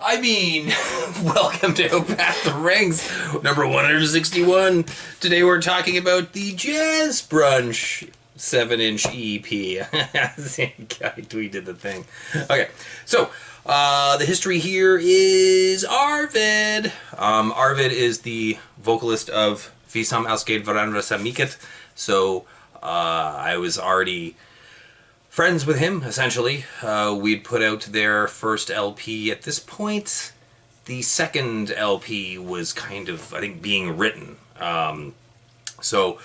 I mean, welcome to Path the Rings, number 161. Today we're talking about the Jazzbrunch 7-inch EP. God, we did the thing. Okay, so the history here is Arvid. Arvid is the vocalist of Alskade, Varandra, Mycket. So I was already friends with him, essentially. We'd put out their first LP. At this point, the second LP was kind of, I think, being written. So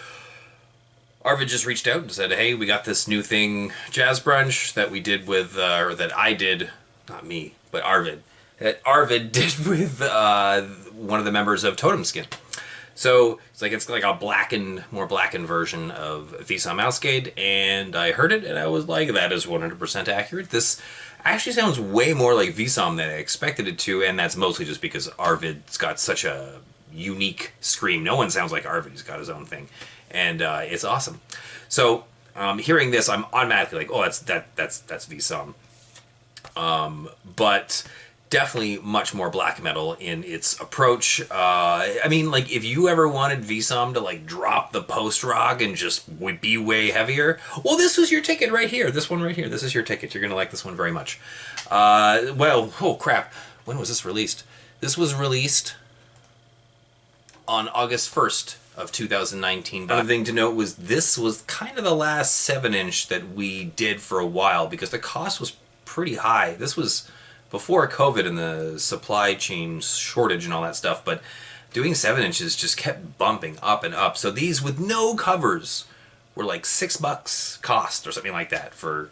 Arvid just reached out and said, hey, we got this new thing, Jazzbrunch, that we did with, or that I did, not me, but Arvid. That Arvid did with one of the members of Totem. So it's like a more blackened version of Alskade, and I heard it and I was like, that is 100% accurate. This actually sounds way more like Vsam than I expected it to, and that's mostly just because Arvid's got such a unique scream. No one sounds like Arvid. He's got his own thing, and it's awesome. So hearing this, I'm automatically like, oh, that's Vsam. But definitely much more black metal in its approach. I mean, like, if you ever wanted Vsam to, like, drop the post-rock and just be way heavier, well, this was your ticket right here. This one right here. This is your ticket. You're going to like this one very much. Well, oh, crap. When was this released? This was released on August 1st of 2019. Another thing to note was this was kind of the last 7-inch that we did for a while because the cost was pretty high. This was before COVID and the supply chain shortage and all that stuff, but doing 7-inches just kept bumping up and up. So these with no covers were like $6 cost or something like that for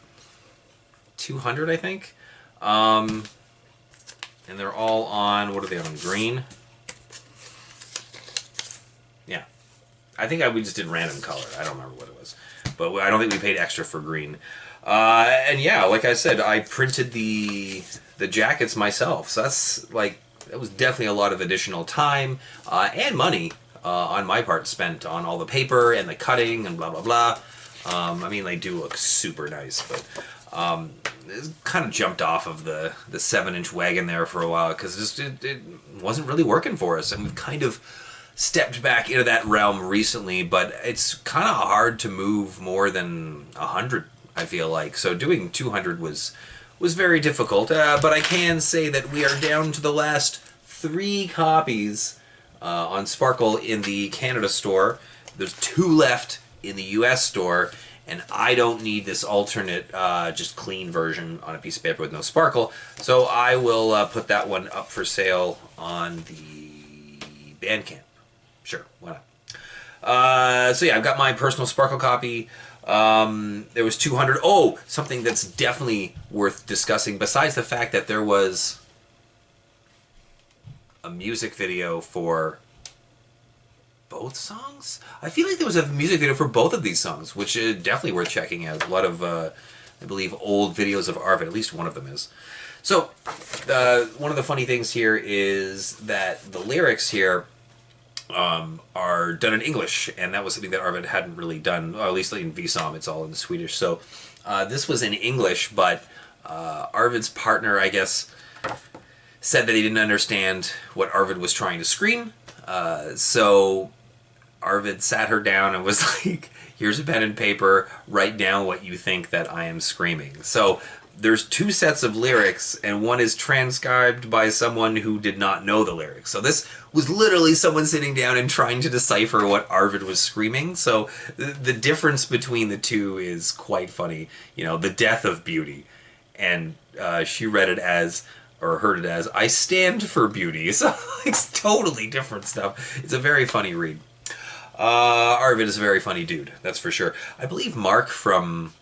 200, I think. And they're all on, what are they on, green? Yeah. I think we just did random color. I don't remember what it was. But I don't think we paid extra for green. And yeah, like I said, I printed the jackets myself, so that was definitely a lot of additional time and money on my part spent on all the paper and the cutting and blah blah blah. I mean, they do look super nice, but it kind of jumped off of the 7-inch wagon there for a while because it wasn't really working for us, and we've kind of stepped back into that realm recently, but it's kind of hard to move more than 100, I feel like. So doing 200 was very difficult, but I can say that we are down to the last 3 copies on Sparkle in the Canada store. There's 2 left in the US store, and I don't need this alternate, just clean version on a piece of paper with no sparkle, so I will put that one up for sale on the Bandcamp. Sure, why not? So yeah, I've got my personal Sparkle copy. There was 200. Oh, something that's definitely worth discussing, besides the fact that there was a music video for both songs. I feel like there was a music video for both of these songs, which is definitely worth checking out. A lot of, I believe, old videos of Arvid. At least one of them is. So, one of the funny things here is that the lyrics here are done in English, and that was something that Arvid hadn't really done, or at least in Vsam, it's all in Swedish. So this was in English, but Arvid's partner, I guess, said that he didn't understand what Arvid was trying to scream. So Arvid sat her down and was like, here's a pen and paper, write down what you think that I am screaming. So there's 2 sets of lyrics, and one is transcribed by someone who did not know the lyrics. So this was literally someone sitting down and trying to decipher what Arvid was screaming. So the difference between the 2 is quite funny. You know, the death of beauty. And she read it as, or heard it as, I stand for beauty. So it's totally different stuff. It's a very funny read. Arvid is a very funny dude, that's for sure. I believe Mark from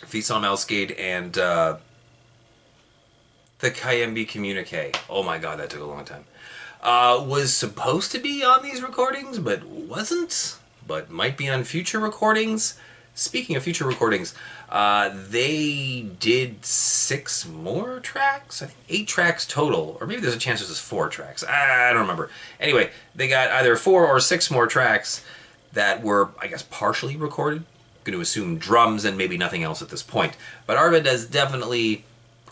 Alskade and the Kayembe Communique. Oh my god, that took a long time. Was supposed to be on these recordings, but wasn't. But might be on future recordings. Speaking of future recordings, they did 6 more tracks? I think 8 tracks total. Or maybe there's a chance there's 4 tracks. I don't remember. Anyway, they got either 4 or 6 more tracks that were, I guess, partially recorded. Going to assume drums and maybe nothing else at this point. But Arvid has definitely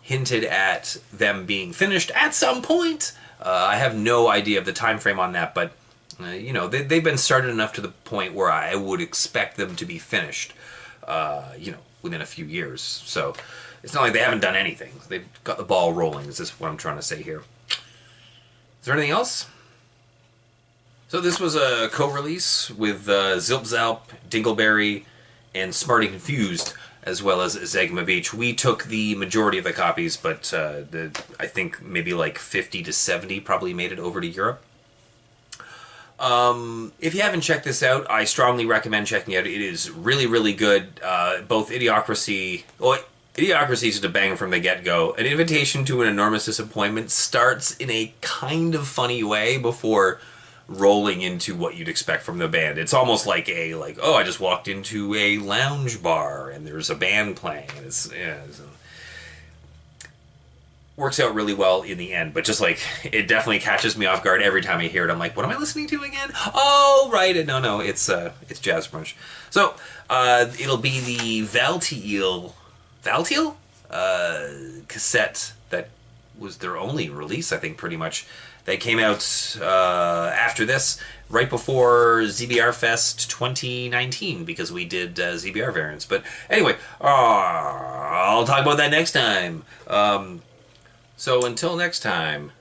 hinted at them being finished at some point. I have no idea of the time frame on that, but you know, they've been started enough to the point where I would expect them to be finished, you know, within a few years. So it's not like they haven't done anything. They've got the ball rolling, is this what I'm trying to say here. Is there anything else? So this was a co-release with Zilp Zalp, Dingleberry, and Smarty Confused, as well as Zegema Beach. We took the majority of the copies, but I think maybe like 50 to 70 probably made it over to Europe. If you haven't checked this out, I strongly recommend checking it out. It is really, really good. Both Idiocracy... Well, Idiocracy is just a bang from the get-go. An Invitation to an Enormous Disappointment starts in a kind of funny way before rolling into what you'd expect from the band. It's almost like oh, I just walked into a lounge bar and there's a band playing. And works out really well in the end, but just like, it definitely catches me off guard every time I hear it. I'm like, what am I listening to again? Oh, right. No, it's Jazzbrunch. So, it'll be the Valtiel cassette that was their only release, I think, pretty much. They came out after this, right before ZBR Fest 2019, because we did ZBR variants. But anyway, I'll talk about that next time. So until next time,